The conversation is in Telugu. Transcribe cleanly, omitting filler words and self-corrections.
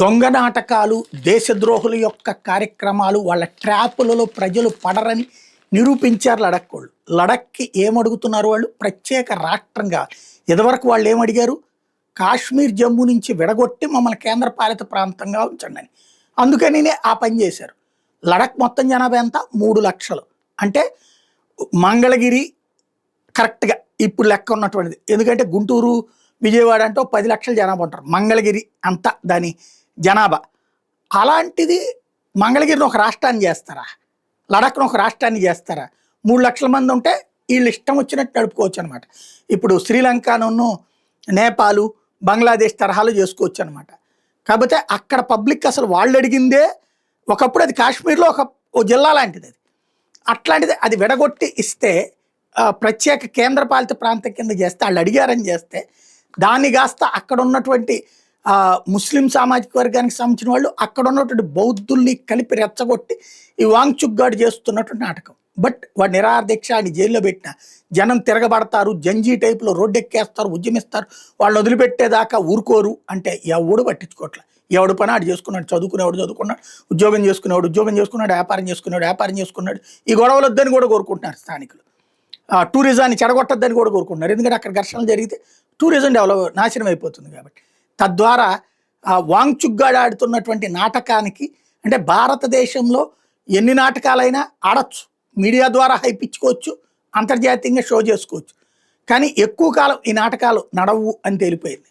దొంగ నాటకాలు, దేశద్రోహుల యొక్క కార్యక్రమాలు, వాళ్ళ ట్రాపులలో ప్రజలు పడరని నిరూపించారు లడక్కోళ్ళు. లడక్కి ఏమడుగుతున్నారు వాళ్ళు? ప్రత్యేక రాష్ట్రంగా. ఇదివరకు వాళ్ళు ఏమడిగారు? కాశ్మీర్, జమ్మూ నుంచి విడగొట్టి మమ్మల్ని కేంద్రపాలిత ప్రాంతంగా ఉంచండి అని. అందుకనినే ఆ పని చేశారు. లడక్ మొత్తం జనాభా ఎంత? 3 లక్షలు. అంటే మంగళగిరి కరెక్ట్గా ఇప్పుడు లెక్క ఉన్నటువంటిది. ఎందుకంటే గుంటూరు, విజయవాడ అంటే 10 లక్షల జనాభా ఉంటారు. మంగళగిరి అంతా దాని జనాభా. అలాంటిది మంగళగిరిని ఒక రాష్ట్రాన్ని చేస్తారా? లడఖ్ను ఒక రాష్ట్రాన్ని చేస్తారా? 3 లక్షల మంది ఉంటే వీళ్ళు ఇష్టం వచ్చినట్టు నడుపుకోవచ్చు అనమాట. ఇప్పుడు శ్రీలంకను, నేపాలు, బంగ్లాదేశ్ తరహాలో చేసుకోవచ్చు అనమాట. కాకపోతే అక్కడ పబ్లిక్ అసలు వాళ్ళు అడిగిందే, ఒకప్పుడు అది కాశ్మీర్లో ఓ జిల్లా లాంటిది. అది అట్లాంటిది అది విడగొట్టి ఇస్తే ప్రత్యేక కేంద్రపాలిత ప్రాంతం కింద చేస్తే, వాళ్ళు అడిగారని చేస్తే దాన్ని కాస్త అక్కడ ఉన్నటువంటి ముస్లిం సామాజిక వర్గానికి సంబంధించిన వాళ్ళు అక్కడ ఉన్నటువంటి బౌద్ధుల్ని కలిపి రెచ్చగొట్టి ఈ వాంగ్చుక్గాడు చేస్తున్నటువంటి నాటకం. బట్ వాడు నిరాదీక్ష అని జైల్లో పెట్టిన జనం తిరగబడతారు, జంజీ టైపులో రోడ్డు ఎక్కేస్తారు, ఉద్యమిస్తారు, వాళ్ళు వదిలిపెట్టేదాకా ఊరుకోరు. అంటే ఎవడు పట్టించుకోవట్లే. ఎవడు పని ఆడు చేసుకున్నాడు. చదువుకునేవాడు చదువుకున్నాడు, ఉద్యోగం చేసుకునేవాడు ఉద్యోగం చేసుకున్నాడు, వ్యాపారం చేసుకున్నాడు. ఈ గొడవలు వద్దని కూడా కోరుకుంటున్నారు స్థానికులు. టూరిజాన్ని చెడగొట్టద్దని కూడా కోరుకుంటున్నారు. ఎందుకంటే అక్కడ ఘర్షణలు జరిగితే టూరిజం నాశనం అయిపోతుంది కాబట్టి. తద్వారా వాంగ్చుక్గాడు ఆడుతున్నటువంటి నాటకానికి, అంటే భారతదేశంలో ఎన్ని నాటకాలైనా ఆడచ్చు, మీడియా ద్వారా హైపించుకోవచ్చు, అంతర్జాతీయంగా షో చేసుకోవచ్చు, కానీ ఎక్కువ కాలం ఈ నాటకాలు నడవు అని తేలిపోయింది.